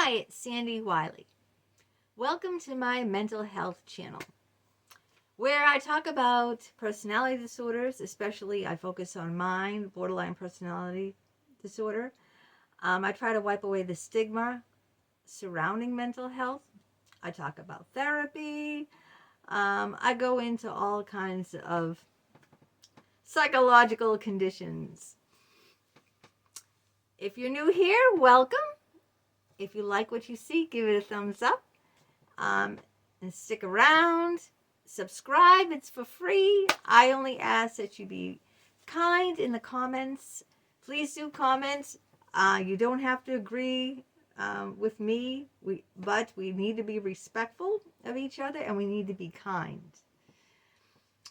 Hi, it's Sandy Wyllie. Welcome to my mental health channel, where I talk about personality disorders, especially I focus on mine, borderline personality disorder. I try to wipe away the stigma surrounding mental health. I talk about therapy. I go into all kinds of psychological conditions. If you're new here, welcome. If you like what you see, give it a thumbs up. And stick around. Subscribe. It's for free. I only ask that you be kind in the comments. Please do comment. You don't have to agree with me, but we need to be respectful of each other, and we need to be kind.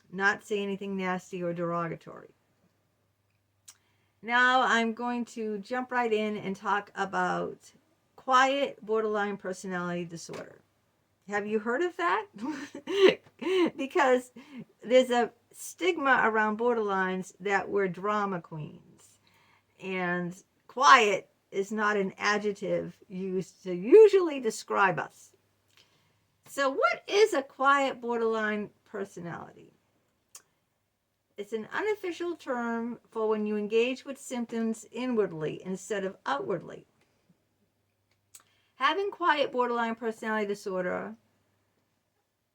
Not say anything nasty or derogatory. Now I'm going to jump right in and talk about quiet borderline personality disorder. Have you heard of that? Because there's a stigma around borderlines that we're drama queens. And quiet is not an adjective used to usually describe us. So what is a quiet borderline personality? It's an unofficial term for when you engage with symptoms inwardly instead of outwardly. Having quiet borderline personality disorder,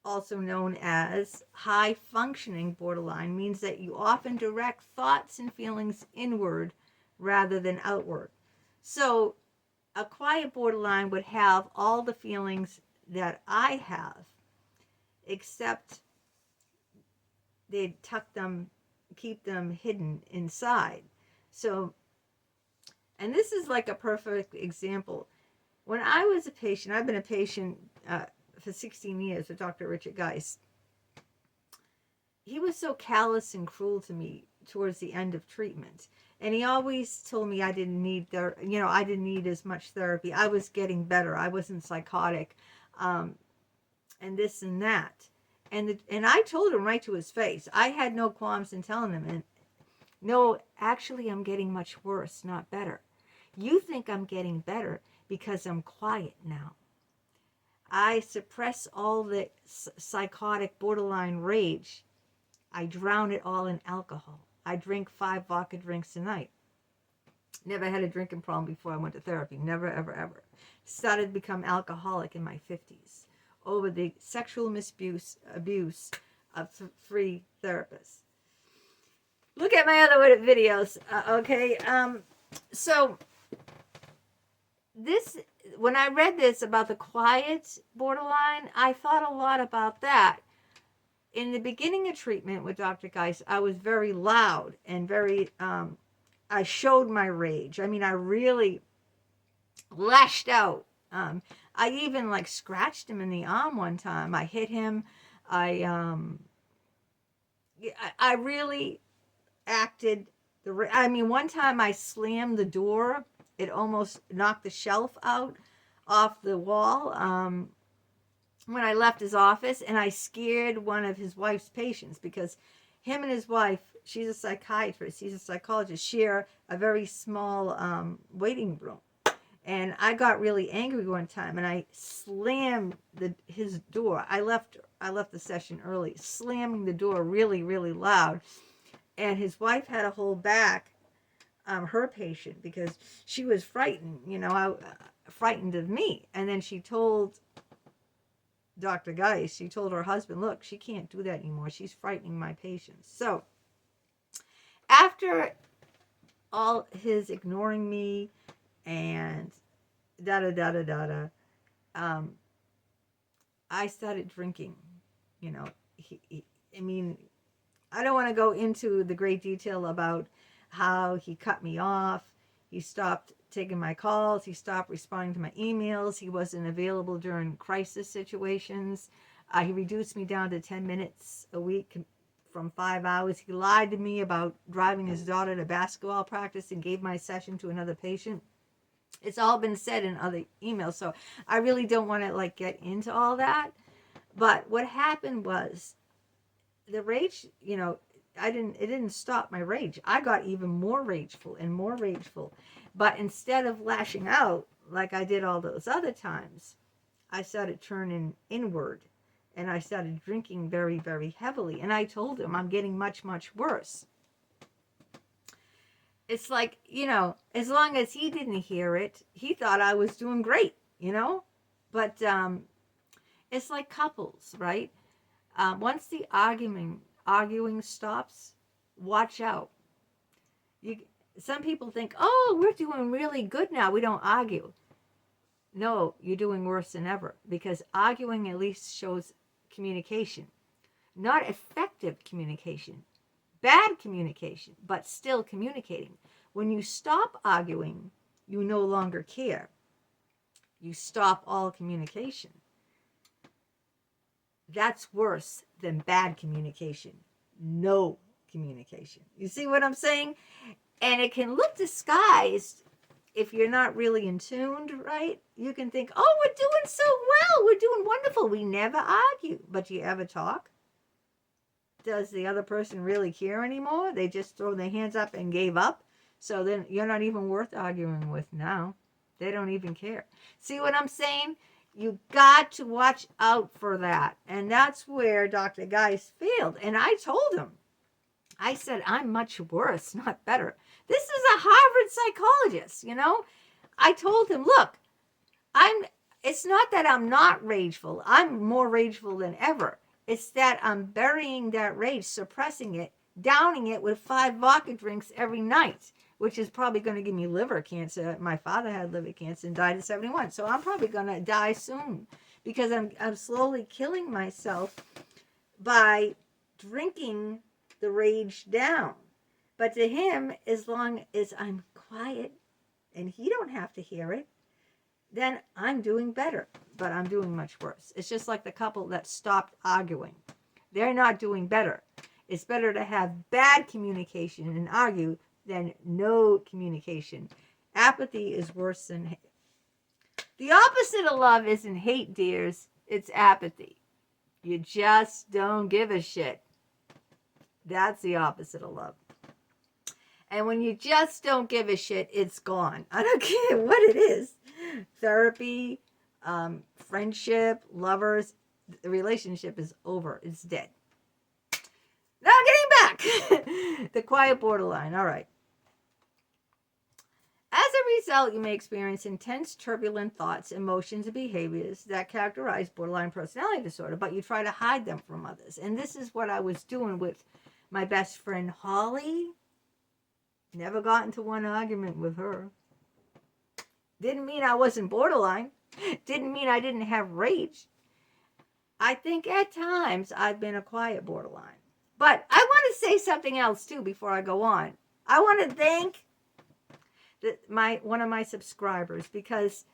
also known as high-functioning borderline, means that you often direct thoughts and feelings inward rather than outward. So a quiet borderline would have all the feelings that I have, except they'd tuck them, keep them hidden inside. So, and this is like a perfect example. When I was a patient, I've been a patient for 16 years with Dr. Richard Geist. He was so callous and cruel to me towards the end of treatment. And he always told me I didn't need I didn't need as much therapy. I was getting better. I wasn't psychotic, and this and that. And I told him right to his face. I had no qualms in telling him, and no, actually I'm getting much worse, not better. You think I'm getting better because I'm quiet now. I suppress all the psychotic borderline rage. I drown it all in alcohol. I drink 5 vodka drinks a night. Never had a drinking problem before I went to therapy. Never, ever, ever. Started to become alcoholic in my 50s over the sexual abuse of 3 therapists. Look at my other videos, okay? So this, when I read this about the quiet borderline, I thought a lot about that. In the beginning of treatment with Dr. Geist, I was very loud and very, I showed my rage. I mean, I really lashed out. I even like scratched him in the arm one time. I hit him. I really acted. One time I slammed the door. It almost knocked the shelf out off the wall when I left his office, and I scared one of his wife's patients because him and his wife, she's a psychiatrist, he's a psychologist, share a very small waiting room. And I got really angry one time, and I slammed his door. I left the session early, slamming the door really, really loud. And his wife had to hold back her patient because she was frightened, frightened of me. And then she told Dr. Geist, she told her husband, look, she can't do that anymore. She's frightening my patients. So after all his ignoring me and I started drinking. I don't want to go into the great detail about how he cut me off. He stopped taking my calls. He stopped responding to my emails. He wasn't available during crisis situations. He reduced me down to 10 minutes a week from 5 hours. He lied to me about driving his daughter to basketball practice and gave my session to another patient. It's all been said in other emails, so I really don't want to get into all that. But what happened was the rage, it didn't stop my rage. I got even more rageful and more rageful. But instead of lashing out, like I did all those other times, I started turning inward and I started drinking very, very heavily. And I told him I'm getting much, much worse. It's like, as long as he didn't hear it, he thought I was doing great, But it's like couples, right? Once the arguing stops, watch out. Some people think, oh, we're doing really good now. We don't argue. No, you're doing worse than ever, because arguing at least shows communication, not effective communication, bad communication, but still communicating. When you stop arguing, you no longer care. You stop all communication. That's worse than bad communication. No communication. You see what I'm saying? And it can look disguised if you're not really in tuned, right? You can think, oh, we're doing so well. We're doing wonderful. We never argue. But do you ever talk? Does the other person really care anymore? They just throw their hands up and gave up. So then you're not even worth arguing with now. They don't even care. See what I'm saying? You got to watch out for that. And that's where Dr. Geis failed. And I told him, I said, I'm much worse, not better. This is a Harvard psychologist, I told him, look, it's not that I'm not rageful. I'm more rageful than ever. It's that I'm burying that rage, suppressing it, downing it with 5 vodka drinks every night, which is probably going to give me liver cancer. My father had liver cancer and died at 71. So I'm probably going to die soon because I'm slowly killing myself by drinking the rage down. But to him, as long as I'm quiet and he don't have to hear it, then I'm doing better. But I'm doing much worse. It's just like the couple that stopped arguing. They're not doing better. It's better to have bad communication and argue than no communication. Apathy is worse than hate. The opposite of love isn't hate, dears. It's apathy. You just don't give a shit. That's the opposite of love. And when you just don't give a shit, it's gone. I don't care what it is. Therapy, friendship, lovers, the relationship is over. It's dead. Now getting back. The quiet borderline. All right. As a result, you may experience intense, turbulent thoughts, emotions, and behaviors that characterize borderline personality disorder, but you try to hide them from others. And this is what I was doing with my best friend, Holly. Never got into one argument with her. Didn't mean I wasn't borderline. Didn't mean I didn't have rage. I think at times I've been a quiet borderline. But I want to say something else too before I go on. I want to thank one of my subscribers, because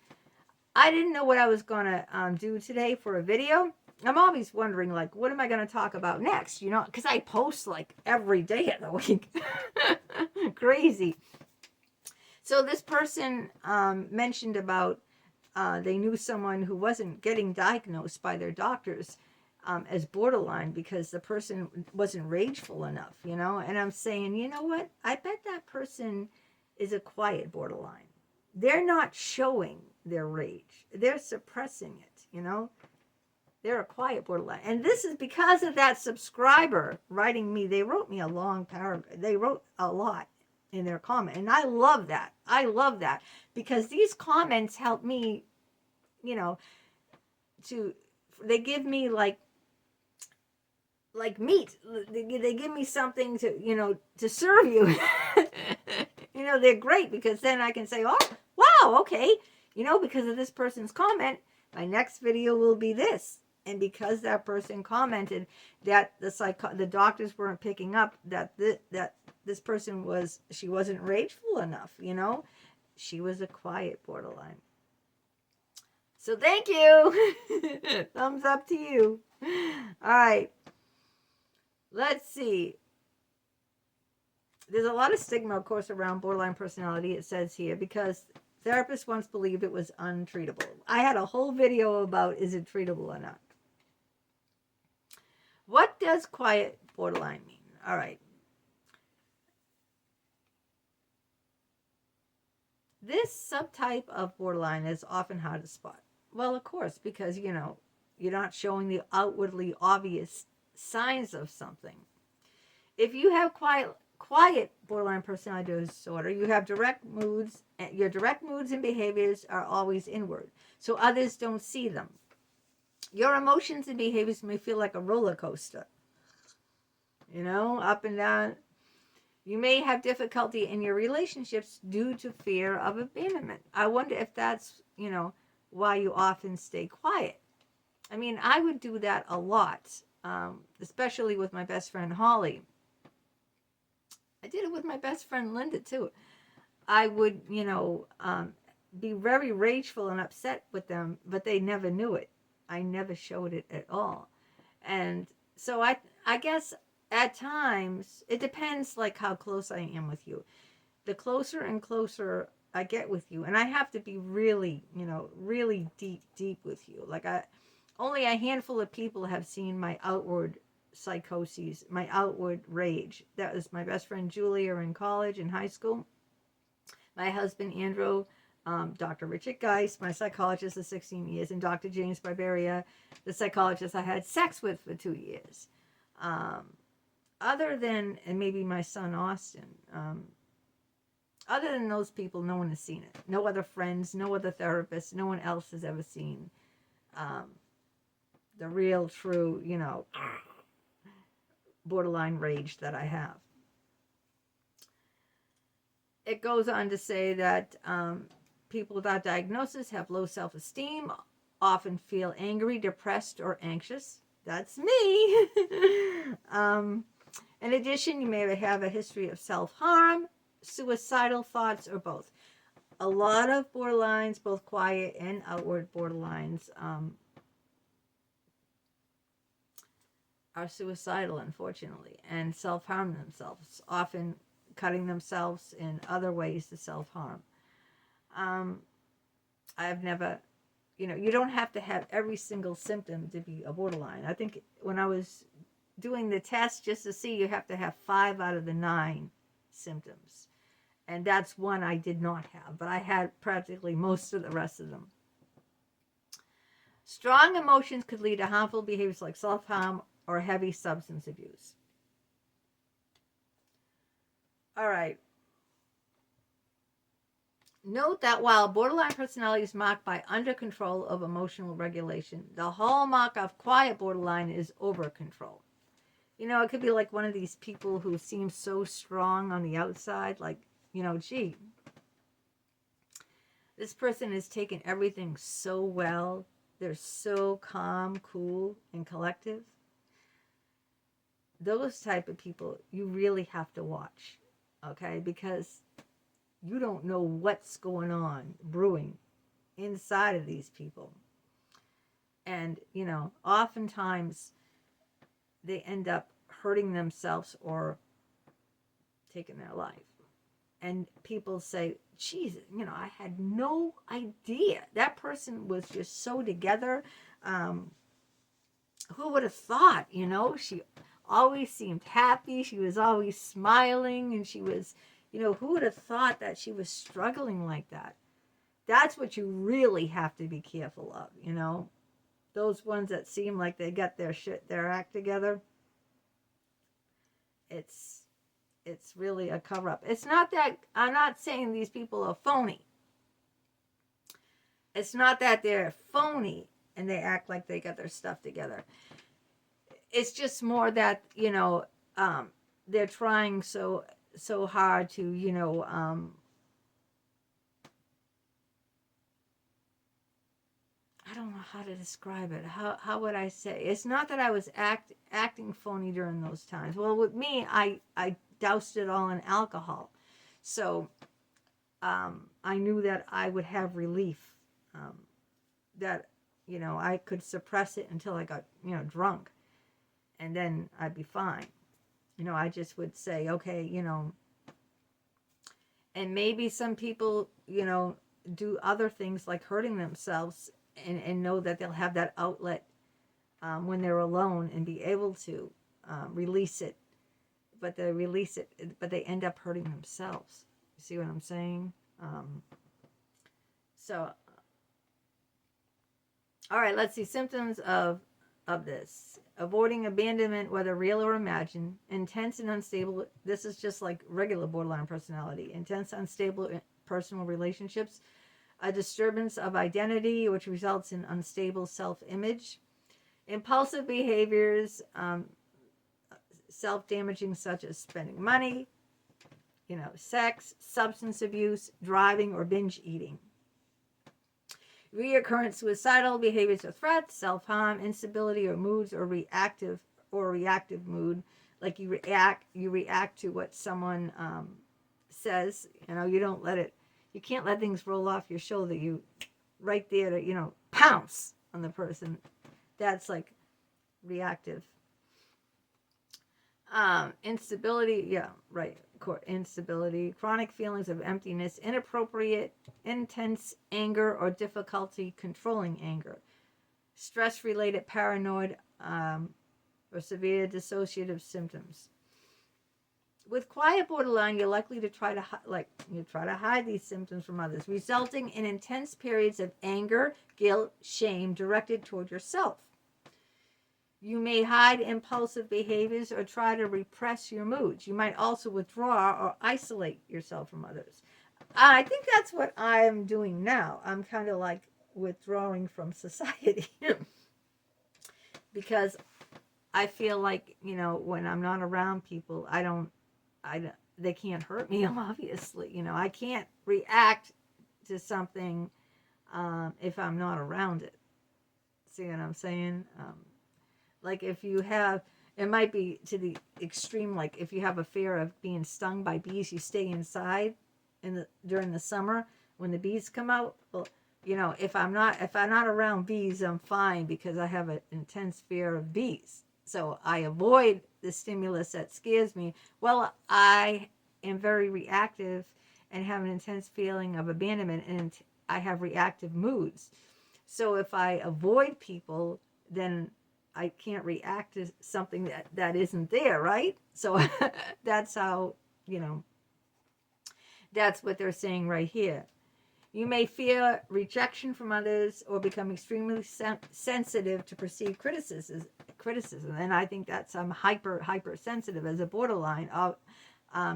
I didn't know what I was going to do today for a video. I'm always wondering, like, what am I going to talk about next? Because I post like every day of the week. Crazy. So this person mentioned about they knew someone who wasn't getting diagnosed by their doctors as borderline because the person wasn't rageful enough, And I'm saying, you know what? I bet that person is a quiet borderline. They're not showing their rage. They're suppressing it, They're a quiet borderline. And this is because of that subscriber writing me. They wrote me a long paragraph. They wrote a lot in their comment. And I love that. I love that. Because these comments help me, they give me like meat. They give me something to, to serve you. They're great because then I can say, oh, wow, okay. Because of this person's comment, my next video will be this. And because that person commented that the doctors weren't picking up that this person wasn't rageful enough, she was a quiet borderline. So thank you. Thumbs up to you. All right. Let's see. There's a lot of stigma, of course, around borderline personality, it says here, because therapists once believed it was untreatable. I had a whole video about is it treatable or not. What does quiet borderline mean? All right. This subtype of borderline is often hard to spot. Well, of course, because, you're not showing the outwardly obvious signs of something. If you have quiet borderline personality disorder, you have direct moods. Your direct moods and behaviors are always inward, so others don't see them. Your emotions and behaviors may feel like a roller coaster, up and down. You may have difficulty in your relationships due to fear of abandonment. I wonder if that's, why you often stay quiet. I mean, I would do that a lot, especially with my best friend Holly. I did it with my best friend Linda too. I would, be very rageful and upset with them, but they never knew it. I never showed it at all. And so I guess at times it depends like how close I am with you. The closer and closer I get with you, and I have to be really, really deep with you. Like only a handful of people have seen my outward psychoses, my outward rage. That was my best friend Julia in college and high school. My husband Andrew, Dr. Richard Geist, my psychologist of 16 years, and Dr. James Barberia, the psychologist I had sex with for 2 years. Other than, and maybe my son Austin, other than those people, no one has seen it. No other friends, no other therapists, no one else has ever seen the real, true, borderline rage that I have. It goes on to say that people without diagnosis have low self-esteem, often feel angry, depressed, or anxious. That's me. In addition, you may have a history of self-harm, suicidal thoughts, or both. A lot of borderlines, both quiet and outward borderlines, are suicidal, unfortunately, and self-harm themselves, often cutting themselves in other ways to self-harm. I've never, you don't have to have every single symptom to be a borderline. I think when I was doing the test just to see, you have to have 5 out of the 9 symptoms. And that's one I did not have, but I had practically most of the rest of them. Strong emotions could lead to harmful behaviors like self-harm or heavy substance abuse. All right. Note that while borderline personality is marked by under control of emotional regulation, the hallmark of quiet borderline is over control. It could be like one of these people who seems so strong on the outside, like, gee, this person is taking everything so well. They're so calm, cool, and collective. Those type of people, you really have to watch, okay? Because you don't know what's going on brewing inside of these people. And, oftentimes they end up hurting themselves or taking their life. And people say, geez, I had no idea. That person was just so together. Who would have thought, she always seemed happy. She was always smiling. And she was, who would have thought that she was struggling like that? That's what you really have to be careful of, Those ones that seem like they got their act together. It's really a cover-up. It's not that, I'm not saying these people are phony. It's not that they're phony and they act like they got their stuff together. It's just more that, they're trying so hard to, I don't know how to describe it. How would I say? It's not that I was acting phony during those times. Well, with me, I doused it all in alcohol. So I knew that I would have relief. That, I could suppress it until I got, drunk. And then I'd be fine. I just would say, okay, and maybe some people, do other things like hurting themselves and know that they'll have that outlet when they're alone and be able to release it. But they end up hurting themselves. You see what I'm saying? So, all right, let's see symptoms of this. Avoiding abandonment, whether real or imagined. Intense and unstable. This is just like regular borderline personality. Intense, unstable personal relationships. A disturbance of identity, which results in unstable self-image. Impulsive behaviors, self-damaging, such as spending money, sex, substance abuse, driving, or binge eating. Reoccurrent suicidal behaviors or threats, self-harm, instability or moods, or reactive mood, like you react to what someone says. You don't let it. You can't let things roll off your shoulder. You right there to pounce on the person. That's like reactive. Instability, yeah, right. Instability, chronic feelings of emptiness, inappropriate, intense anger or difficulty controlling anger, stress-related paranoid or severe dissociative symptoms. With quiet borderline, you're likely to try to hide these symptoms from others, resulting in intense periods of anger, guilt, shame directed toward yourself. You may hide impulsive behaviors or try to repress your moods. You might also withdraw or isolate yourself from others. I think that's what I'm doing now. I'm kind of like withdrawing from society because I feel like, when I'm not around people, they can't hurt me, obviously. I can't react to something if I'm not around it. See what I'm saying? Like if you have, it might be to the extreme, like if you have a fear of being stung by bees, you stay inside during the summer when the bees come out. Well, if I'm not around bees, I'm fine because I have an intense fear of bees. So I avoid the stimulus that scares me. Well, I am very reactive and have an intense feeling of abandonment, and I have reactive moods. So if I avoid people, then I can't react to something that isn't there, right? So that's how, that's what they're saying right here. You may fear rejection from others or become extremely sensitive to perceived criticism. And I think that's hyper sensitive as a borderline of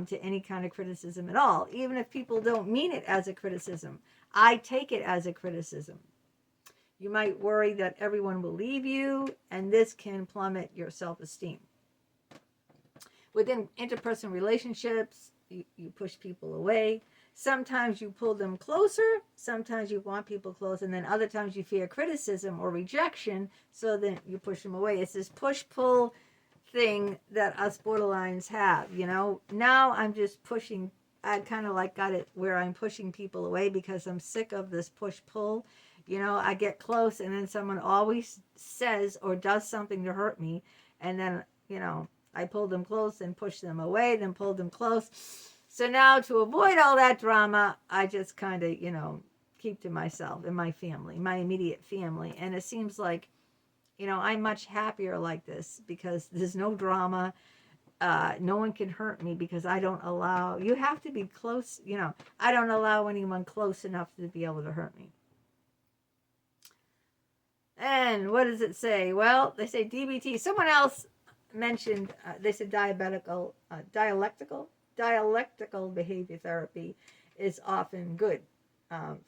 to any kind of criticism at all. Even if people don't mean it as a criticism, I take it as a criticism. You might worry that everyone will leave you, and this can plummet your self-esteem. Within interpersonal relationships, you push people away. Sometimes you pull them closer. Sometimes you want people close, and then other times you fear criticism or rejection, so then you push them away. It's this push-pull thing that us borderlines have, Now I'm just pushing. I kind of like got it where I'm pushing people away because I'm sick of this push-pull. I get close and then someone always says or does something to hurt me. And then, I pull them close and push them away, then pull them close. So now to avoid all that drama, I just kind of, keep to myself and my family, my immediate family. And it seems like, I'm much happier like this because there's no drama. No one can hurt me because I don't allow, you have to be close, I don't allow anyone close enough to be able to hurt me. And what does it say? Well, they say DBT. Someone else mentioned, they said dialectical behavior therapy is often good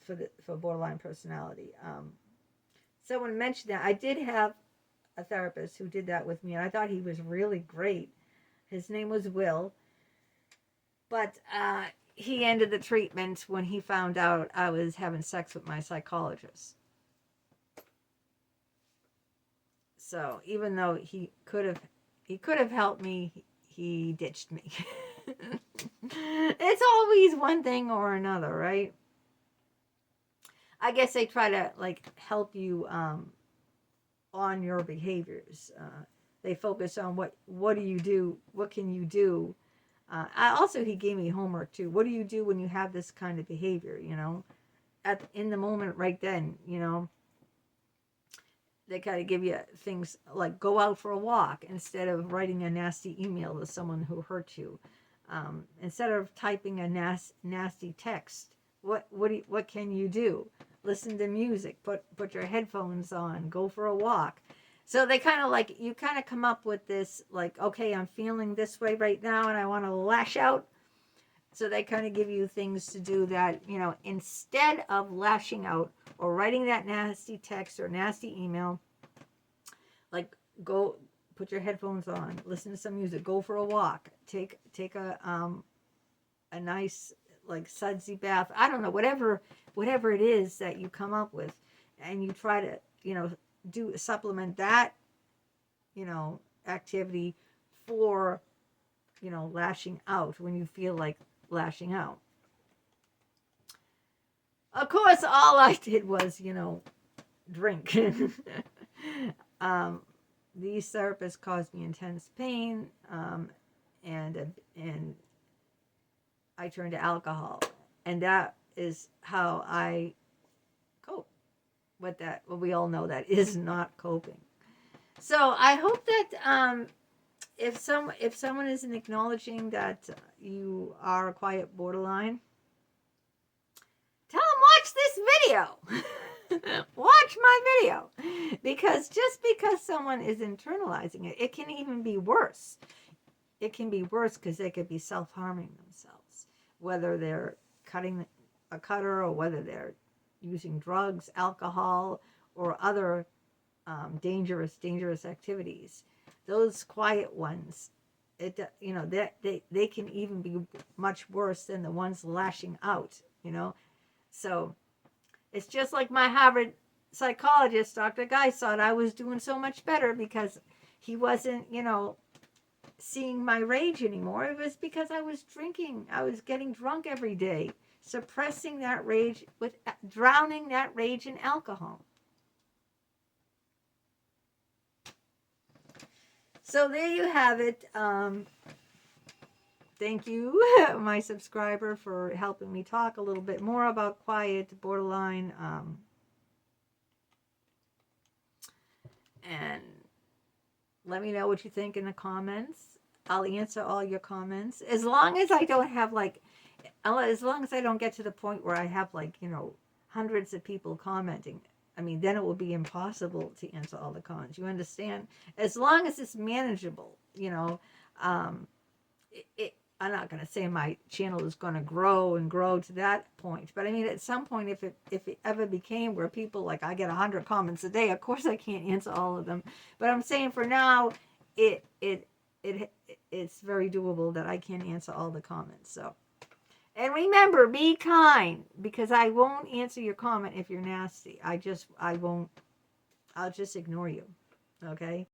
for borderline personality. Someone mentioned that. I did have a therapist who did that with me, and I thought he was really great. His name was Will. But he ended the treatment when he found out I was having sex with my psychologist. So even though he could have helped me, he ditched me. It's always one thing or another, right? I guess they try to help you on your behaviors. They focus on what do you do? What can you do? He gave me homework too. What do you do when you have this kind of behavior? In the moment right then, they kind of give you things like go out for a walk instead of writing a nasty email to someone who hurt you. Instead of typing a nasty text, what can you do? listen to music, put your headphones on, go for a walk. So they kind of like, you kind of come up with this, like, okay, I'm feeling this way right now and I want to lash out. So they kind of give you things to do that, you know, instead of lashing out or writing that nasty text or nasty email, like, go put your headphones on, listen to some music, go for a walk, take a nice, like, sudsy bath. I don't know, whatever it is that you come up with, and you try to, you know, supplement that, you know, activity for, you know, lashing out when you feel like lashing out. Of course, all I did was, you know, drink. These therapists caused me intense pain, and I turned to alcohol, and that is how I cope. Well, we all know that is not coping. So I hope that if someone isn't acknowledging that you are a quiet borderline, tell them watch this video. Watch my video, because just because someone is internalizing it, it can even be worse. It can be worse because they could be self-harming themselves, whether they're cutting a cutter or whether they're using drugs, alcohol, or other dangerous activities. Those quiet ones, you know, they can even be much worse than the ones lashing out, you know. So it's just like my Harvard psychologist, Dr. Guy, thought I was doing so much better because he wasn't, you know, seeing my rage anymore. It was because I was drinking. I was getting drunk every day, suppressing that rage drowning that rage in alcohol. So there you have it. Thank you, my subscriber, for helping me talk a little bit more about quiet borderline. And let me know what you think in the comments. I'll answer all your comments. As long as I don't have, like, as long as I don't get to the point where I have, like, you know, hundreds of people commenting. I mean, then it will be impossible to answer all the comments. You understand? As long as it's manageable, you know, I'm not going to say my channel is going to grow and grow to that point, but I mean, at some point, if it ever became where people, like, I get 100 comments a day, of course I can't answer all of them. But I'm saying for now, it's very doable that I can answer all the comments. So, and remember, be kind, because I won't answer your comment if you're nasty. I'll just ignore you. Okay.